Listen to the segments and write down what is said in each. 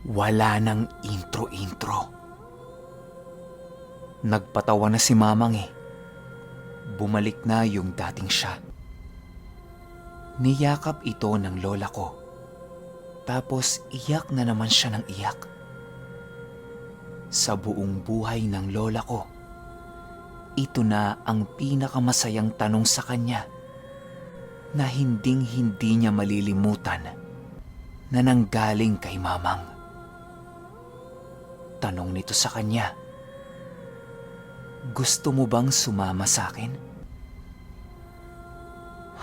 Wala nang intro-intro. Nagpatawa na si Mamang eh. Bumalik na yung dating siya. Niyakap ito ng lola ko. Tapos iyak na naman siya ng iyak. Sa buong buhay ng lola ko, ito na ang pinakamasayang tanong sa kanya na hinding-hindi niya malilimutan na nanggaling kay Mamang. Tanong nito sa kanya, "Gusto mo bang sumama sa akin?"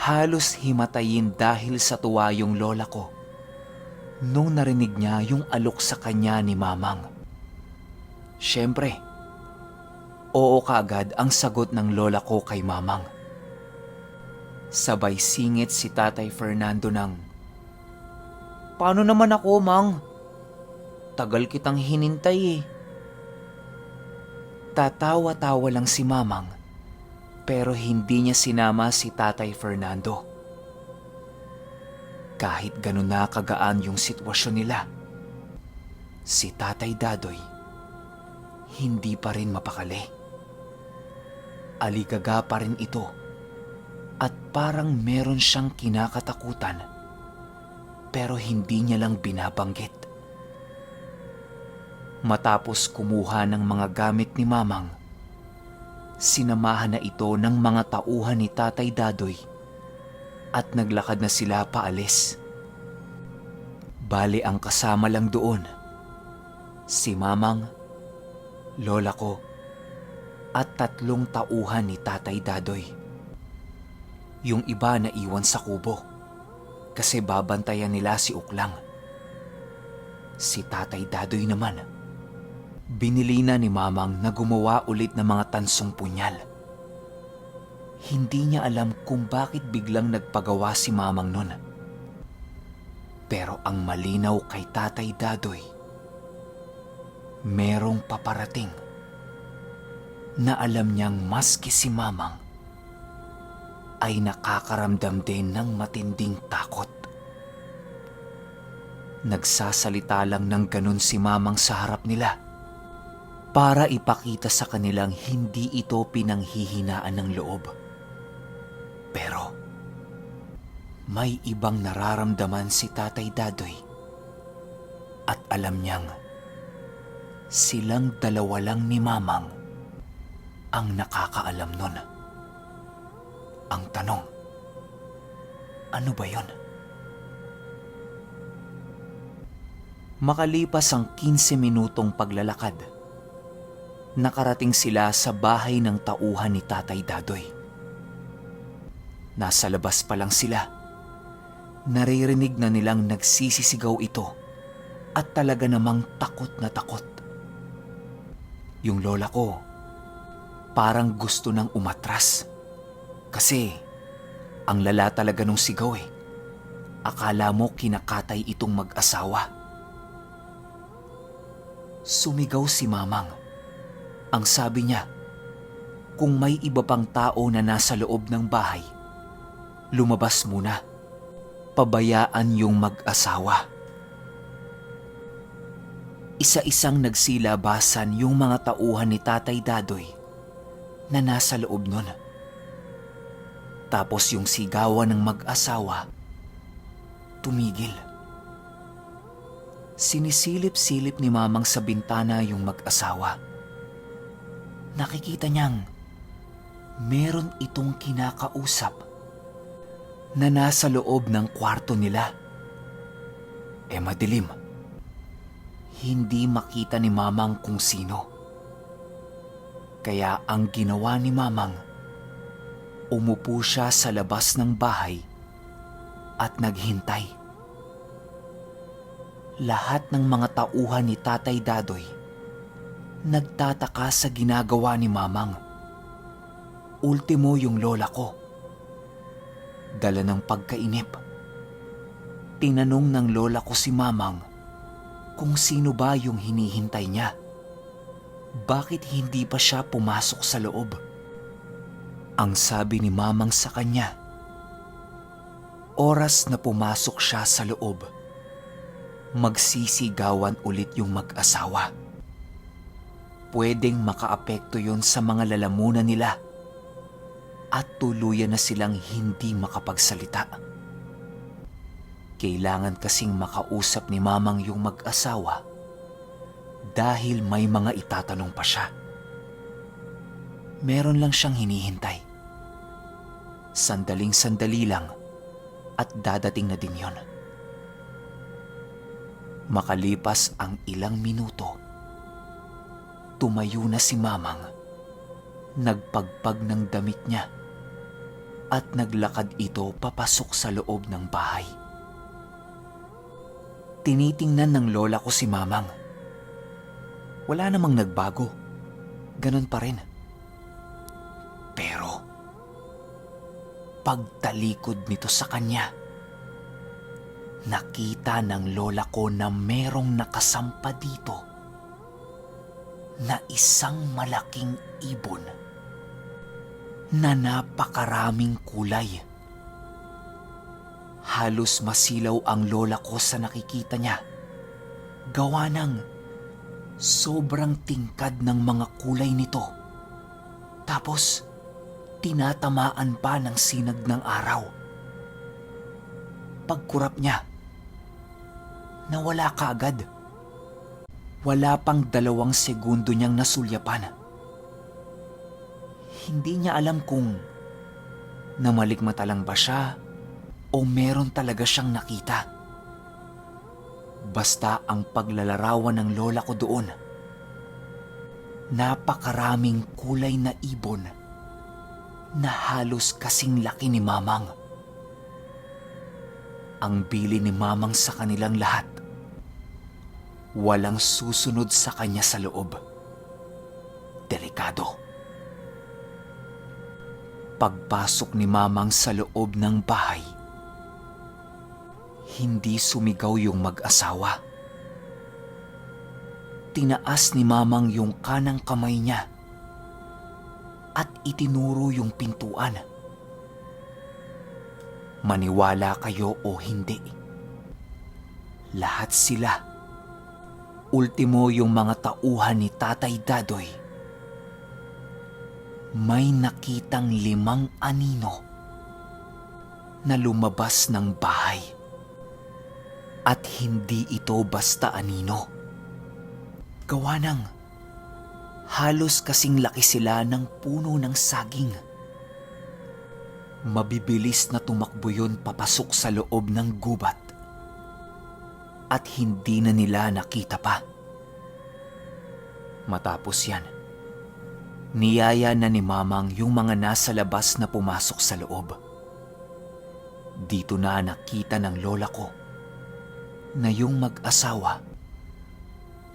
Halos himatayin dahil sa tuwa yung lola ko nung narinig niya yung alok sa kanya ni Mamang. Siyempre, oo kaagad ang sagot ng lola ko kay Mamang. Sabay singit si Tatay Fernando ng, "Paano naman ako, Mang? Tagal kitang hinintay eh." Tatawa-tawa lang si Mamang pero hindi niya sinama si Tatay Fernando. Kahit ganun na kagaan yung sitwasyon nila, si Tatay Dadoy hindi pa rin mapakali. Aligaga pa rin ito at parang meron siyang kinakatakutan pero hindi niya lang binabanggit. Matapos kumuha ng mga gamit ni Mamang, sinamahan na ito ng mga tauhan ni Tatay Dadoy at naglakad na sila paalis. Bale ang kasama lang doon, si Mamang, lola ko, at 3 tauhan ni Tatay Dadoy. Yung iba na iwan sa kubo kasi babantayan nila si Uklang. Si Tatay Dadoy naman, binili na ni Mamang na gumawa ulit ng mga tansong punyal. Hindi niya alam kung bakit biglang nagpagawa si Mamang nun. Pero ang malinaw kay Tatay Dadoy, merong paparating na alam niyang maski si Mamang ay nakakaramdam din ng matinding takot. Nagsasalita lang ng ganun si Mamang sa harap nila para ipakita sa kanilang hindi ito pinanghihinaan ng loob. Pero may ibang nararamdaman si Tatay Dadoy at alam niyang silang dalawa lang ni Mamang ang nakakaalam nun. Ang tanong, ano ba yon? Makalipas ang 15 minutong paglalakad, nakarating sila sa bahay ng tauhan ni Tatay Dadoy. Nasa labas pa lang sila, naririnig na nilang nagsisisigaw ito at talaga namang takot na takot. Yung lola ko, parang gusto nang umatras kasi ang lala talaga nung sigaw eh. Akala mo kinakatay itong mag-asawa. Sumigaw si Mamang. Ang sabi niya, kung may iba pang tao na nasa loob ng bahay, lumabas muna. Pabayaan yung mag-asawa. Isa-isang nagsilabasan yung mga tauhan ni Tatay Dadoy na nasa loob nun. Tapos yung sigawan ng mag-asawa, tumigil. Sinisilip-silip ni Mamang sa bintana yung mag-asawa. Nakikita niyang meron itong kinakausap na nasa loob ng kwarto nila. Madilim. Hindi makita ni Mamang kung sino. Kaya ang ginawa ni Mamang, umupo siya sa labas ng bahay at naghintay. Lahat ng mga tauhan ni Tatay Dadoy nagtataka sa ginagawa ni Mamang. Ultimo yung lola ko. Dala ng pagkainip, tinanong ng lola ko si Mamang kung sino ba yung hinihintay niya. Bakit hindi pa siya pumasok sa loob? Ang sabi ni Mamang sa kanya, oras na pumasok siya sa loob, magsisigawan ulit yung mag-asawa. Pwedeng makaapekto yon sa mga lalamunan nila at tuluyan na silang hindi makapagsalita. Kailangan kasing makausap ni Mamang yung mag-asawa dahil may mga itatanong pa siya. Meron lang siyang hinihintay. Sandaling-sandali lang at dadating na din yon. Makalipas ang ilang minuto, tumayo na si Mamang, nagpagpag ng damit niya at naglakad ito papasok sa loob ng bahay. Tinitingnan ng lola ko si Mamang. Wala namang nagbago. Ganon pa rin. Pero, pagtalikod nito sa kanya, nakita ng lola ko na merong nakasampa dito na isang malaking ibon na napakaraming kulay. Halos masilaw ang lola ko sa nakikita niya. Gawa ng sobrang tingkad ng mga kulay nito. Tapos, tinatamaan pa ng sinag ng araw. Pagkurap niya, nawala kaagad. Wala pang 2 segundo niyang nasulyapan. Hindi niya alam kung namalikmata lang ba siya o meron talaga siyang nakita. Basta ang paglalarawan ng lola ko doon, napakaraming kulay na ibon na halos kasing laki ni Mamang. Ang bili ni Mamang sa kanilang lahat, walang susunod sa kanya sa loob. Delikado. Pagpasok ni Mamang sa loob ng bahay, hindi sumigaw yung mag-asawa. Tinaas ni Mamang yung kanang kamay niya at itinuro yung pintuan. Maniwala kayo o hindi, lahat sila, ultimo yung mga tauhan ni Tatay Dadoy, may nakitang 5 anino na lumabas ng bahay. At hindi ito basta anino. Gawa ng halos kasing laki sila ng puno ng saging. Mabibilis na tumakbo yun papasok sa loob ng gubat. At hindi na nila nakita pa. Matapos yan, niyaya na ni Mamang yung mga nasa labas na pumasok sa loob. Dito na nakita ng lola ko na yung mag-asawa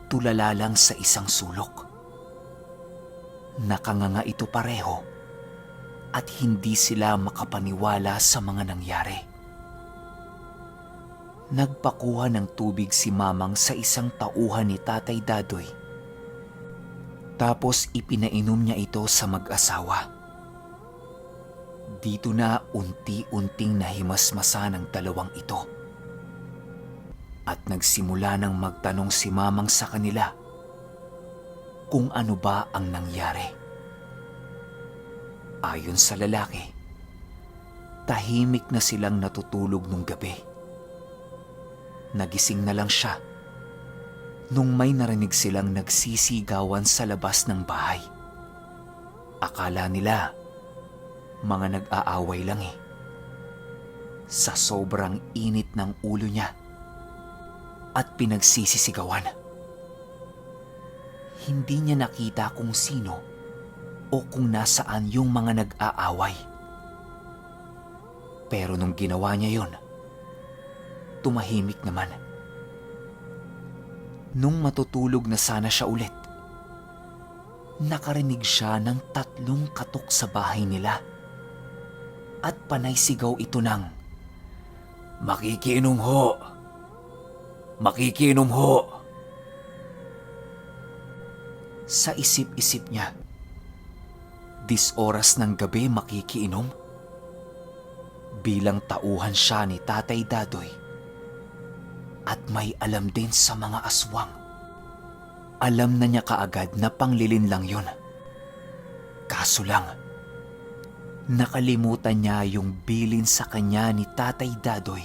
tulala lang sa isang sulok. Nakanganga ito pareho at hindi sila makapaniwala sa mga nangyari. Nagpakuha ng tubig si Mamang sa isang tauhan ni Tatay Dadoy. Tapos ipinainom niya ito sa mag-asawa. Dito na unti-unting nahimasmasa ng 2 ito. At nagsimula ng magtanong si Mamang sa kanila kung ano ba ang nangyari. Ayon sa lalaki, tahimik na silang natutulog nung gabi. Nagising na lang siya nung may narinig silang nagsisigawan sa labas ng bahay. Akala nila mga nag-aaway lang eh. Sa sobrang init ng ulo niya at pinagsisisigawan, hindi niya nakita kung sino o kung nasaan yung mga nag-aaway. Pero nung ginawa niya yon, tumahimik naman. Nung matutulog na sana siya ulit, nakarinig siya ng 3 katok sa bahay nila at panay sigaw ito ng, "Makikiinom ho! Makikiinom ho!" Sa isip-isip niya, 10 oras ng gabi makikiinom? Bilang tauhan siya ni Tatay Dadoy, at may alam din sa mga aswang. Alam na niya kaagad na panglilin lang yun. Kaso lang, nakalimutan niya yung bilin sa kanya ni Tatay Dadoy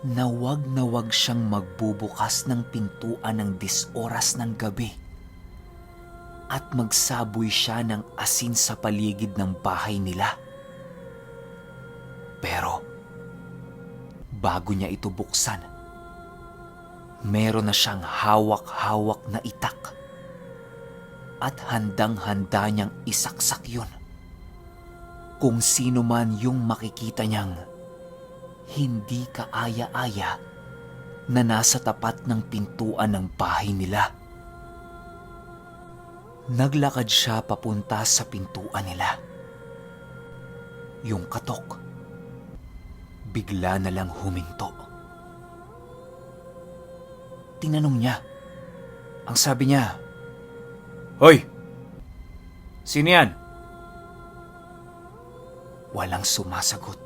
na wag siyang magbubukas ng pintuan ng 10 oras ng gabi at magsaboy siya ng asin sa paligid ng bahay nila. Pero bago niya ito buksan, meron na siyang hawak-hawak na itak at handang-handa niyang isaksak yun kung sino man yung makikita niyang hindi kaaya-aya na nasa tapat ng pintuan ng bahay nila. Naglakad siya papunta sa pintuan nila. Yung katok bigla na lang huminto. Tinanong niya. Ang sabi niya, "Hoy! Sino yan?" Walang sumasagot.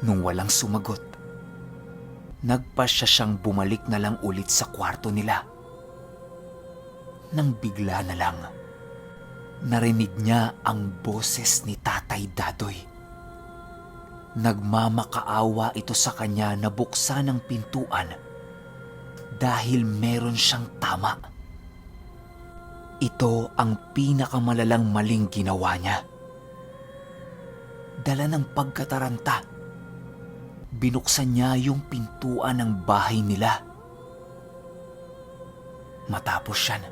Nung walang sumagot, nagpasya siyang bumalik na lang ulit sa kwarto nila. Nang bigla na lang, narinig niya ang boses ni Tatay Dadoy. Nagmamakaawa ito sa kanya na buksan ang pintuan dahil meron siyang tama. Ito ang pinakamalalang maling ginawa niya. Dala ng pagkataranta, binuksan niya yung pintuan ng bahay nila. Matapos yan,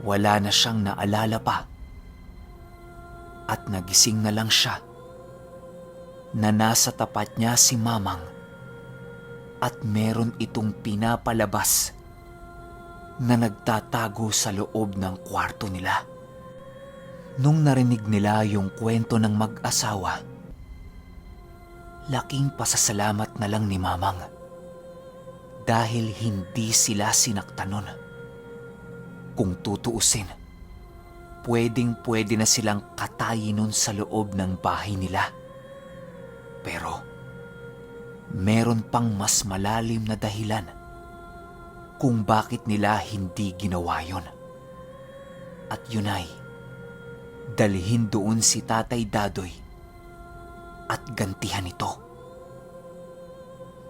wala na siyang naalala pa at nagising na lang siya na nasa tapat niya si Mamang at meron itong pinapalabas na nagtatago sa loob ng kwarto nila. Nung narinig nila yung kwento ng mag-asawa, laking pasasalamat na lang ni Mamang dahil hindi sila sinaktan nun. Kung tutuusin, pwedeng-pwede na silang katayin nun sa loob ng bahay nila. Pero meron pang mas malalim na dahilan kung bakit nila hindi ginawa yun. At yun ay dalhin doon si Tatay Dadoy at gantihan ito.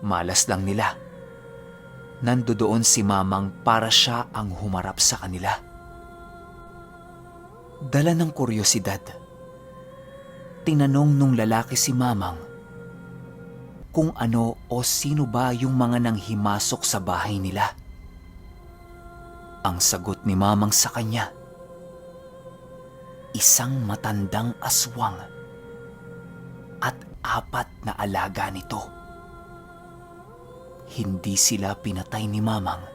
Malas lang nila, nandoon si Mamang para siya ang humarap sa kanila. Dala ng kuryosidad, tinanong nung lalaki si Mamang kung ano o sino ba yung mga nanghimasok sa bahay nila. Ang sagot ni Mamang sa kanya, isang matandang aswang at 4 na alaga nito. Hindi sila pinatay ni Mamang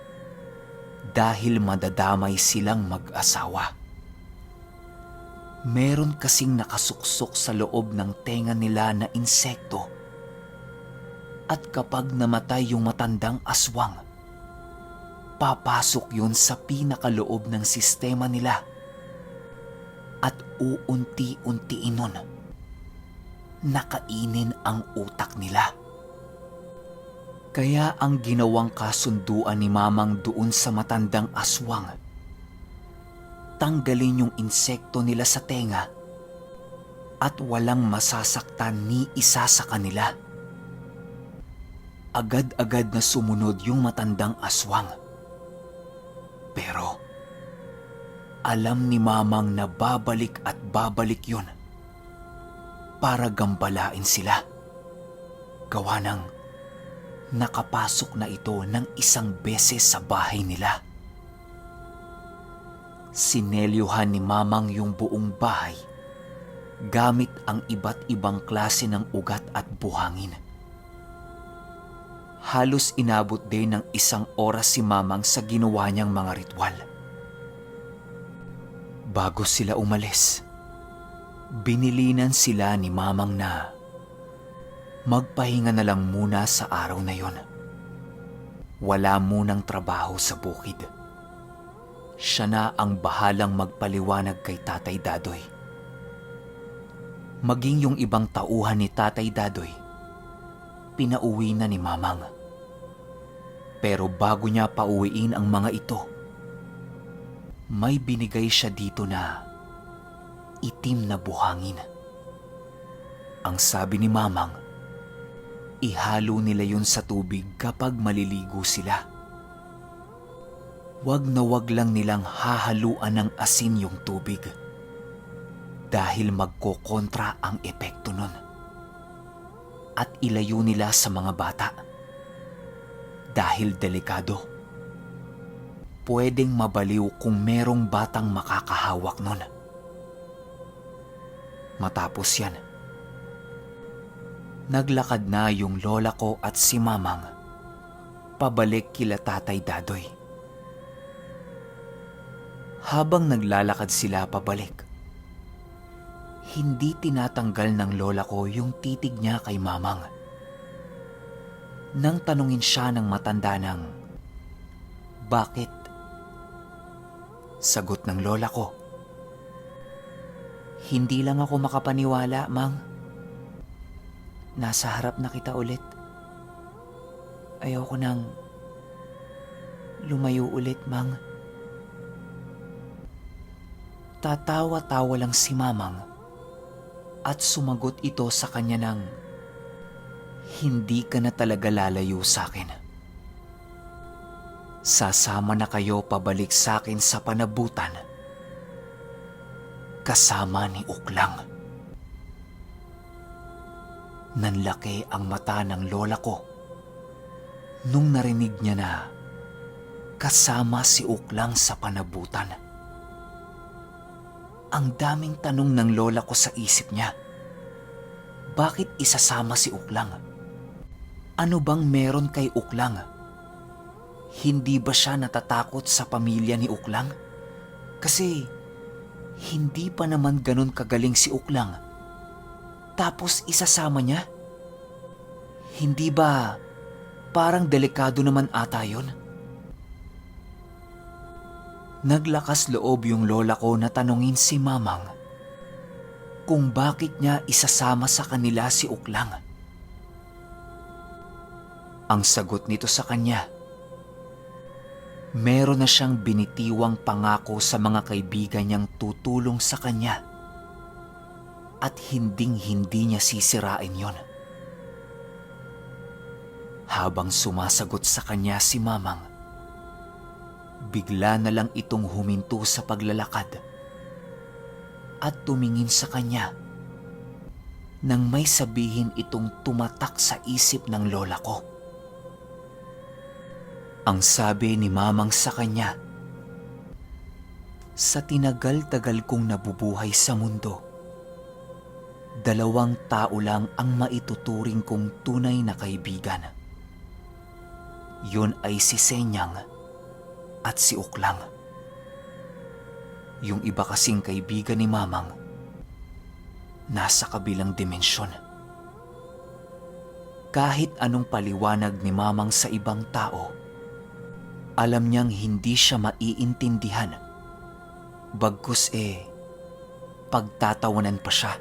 dahil madadamay silang mag-asawa. Meron kasing nakasuksok sa loob ng tenga nila na insekto at kapag namatay yung matandang aswang, papasok yun sa pinakaloob ng sistema nila at uunti-untiin nun nakainin ang utak nila. Kaya ang ginawang kasunduan ni Mamang doon sa matandang aswang, tanggalin yung insekto nila sa tenga at walang masasaktan ni isa sa kanila. Agad-agad na sumunod yung matandang aswang. Pero alam ni Mamang na babalik at babalik yun para gambalain sila. Gawa ng nakapasok na ito ng isang beses sa bahay nila. Sinelyuhan ni Mamang yung buong bahay gamit ang iba't ibang klase ng ugat at buhangin. Halos inabot din ng 1 oras si Mamang sa ginawa niyang mga ritual. Bago sila umalis, binilinan sila ni Mamang na magpahinga na lang muna sa araw na yon. Wala munang trabaho sa bukid. Siya na ang bahalang magpaliwanag kay Tatay Dadoy. Maging yung ibang tauhan ni Tatay Dadoy, pinauwi na ni Mamang. Pero bago niya pauwiin ang mga ito, may binigay siya dito na itim na buhangin. Ang sabi ni Mamang, ihalo nila yun sa tubig kapag maliligo sila. Wag na wag lang nilang hahaluan ng asin yung tubig dahil magkokontra ang epekto nun. At ilayo nila sa mga bata dahil delikado. Pwedeng mabaliw kung merong batang makakahawak nun. Matapos yan, naglakad na yung lola ko at si Mamang pabalik kila Tatay Dadoy. Habang naglalakad sila pabalik, hindi tinatanggal ng lola ko yung titig niya kay Mamang. Nang tanungin siya ng matanda ng, "Bakit?" Sagot ng lola ko, "Hindi lang ako makapaniwala, Mang. Nasa harap na kita ulit. Ayoko nang lumayo ulit, Mang." Tatawa-tawa lang si Mamang at sumagot ito sa kanya ng, "Hindi ka na talaga lalayo sa akin. Sasama na kayo pabalik sa akin sa panabutan kasama ni Uklang." Nanlaki ang mata ng lola ko nung narinig niya na kasama si Uklang sa panabutan. Ang daming tanong ng lola ko sa isip niya. Bakit isasama si Uklang? Ano bang meron kay Uklang? Hindi ba siya natatakot sa pamilya ni Uklang? Kasi hindi pa naman ganun kagaling si Uklang. Tapos isasama niya? Hindi ba parang delikado naman ata yun? Naglakas loob yung lola ko na tanungin si Mamang kung bakit niya isasama sa kanila si Uklang. Ang sagot nito sa kanya, meron na siyang binitiwang pangako sa mga kaibigan niyang tutulong sa kanya at hinding-hindi niya sisirain yon. Habang sumasagot sa kanya si Mamang, bigla na lang itong huminto sa paglalakad at tumingin sa kanya nang may sabihin itong tumatak sa isip ng lola ko. Ang sabi ni Mamang sa kanya, "Sa tinagal-tagal kong nabubuhay sa mundo, 2 tao lang ang maituturing kong tunay na kaibigan. Yun ay si Senyang at si Uklang. Yung iba kasing kaibigan ni Mamang, nasa kabilang dimensyon. Kahit anong paliwanag ni Mamang sa ibang tao, alam niyang hindi siya maiintindihan. Bagkus pagtatawanan pa siya.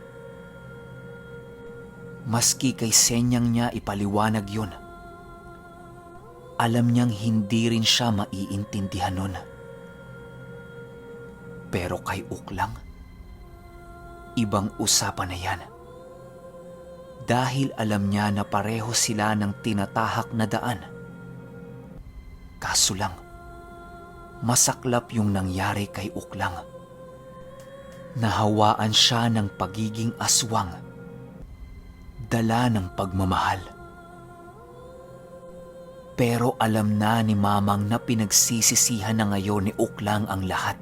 Maski kay Senyang niya ipaliwanag yun, alam niyang hindi rin siya maiintindihan nun. Pero kay Uklang, ibang usapan na yan. Dahil alam niya na pareho sila ng tinatahak na daan. Kaso lang, masaklap yung nangyari kay Uklang. Nahawaan siya ng pagiging aswang, dala ng pagmamahal. Pero alam na ni Mamang na pinagsisisihan na ngayon ni Uklang ang lahat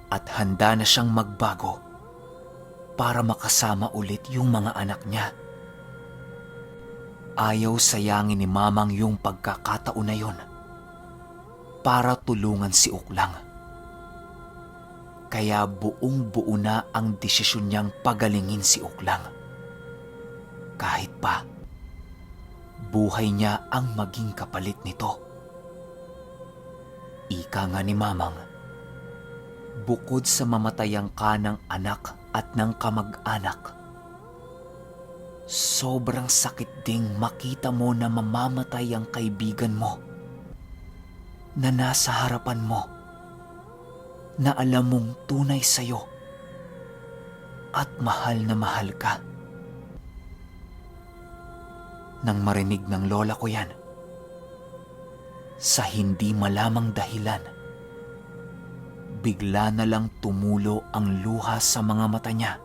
at handa na siyang magbago para makasama ulit yung mga anak niya. Ayaw sayangin ni Mamang yung pagkakataon na yun para tulungan si Uklang. Kaya buong-buo na ang desisyon niyang pagalingin si Uklang. Kahit pa buhay niya ang maging kapalit nito. Ika nga ni Mamang, bukod sa mamatayang ka ng anak at ng kamag-anak, Sobrang sakit ding makita mo na mamamatay ang kaibigan mo na nasa harapan mo, na alam mong tunay sa'yo at mahal na mahal ka. Nang marinig ng lola ko yan, sa hindi malamang dahilan, bigla na lang tumulo ang luha sa mga mata niya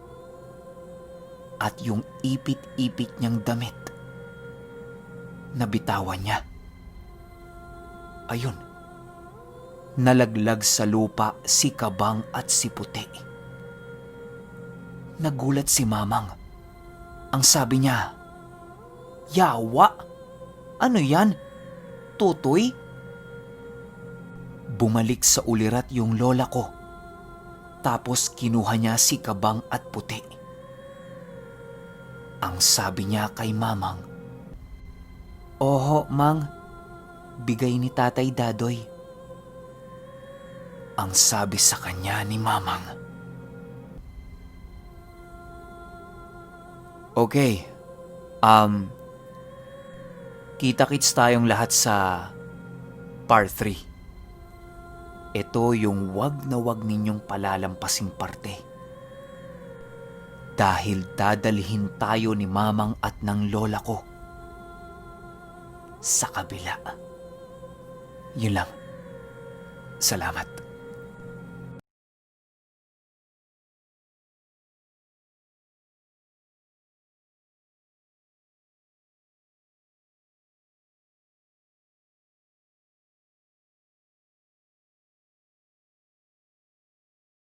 at yung ipit-ipit niyang damit nabitawan niya. Ayun, nalaglag sa lupa si Kabang at si Puti. Nagulat si Mamang. Ang sabi niya, "Yawa? Ano yan? Tutoy?" Bumalik sa ulirat yung lola ko. Tapos kinuha niya si Kabang at Puti. Ang sabi niya kay Mamang, "Oho, Mang. Bigay ni Tatay Dadoy." Ang sabi sa kanya ni Mamang, "Okay, kita-kits tayong lahat sa Part 3. Ito yung wag na wag ninyong palalampasing parte. Dahil dadalhin tayo ni Mamang at ng lola ko sa kabila." Yun lang. Salamat.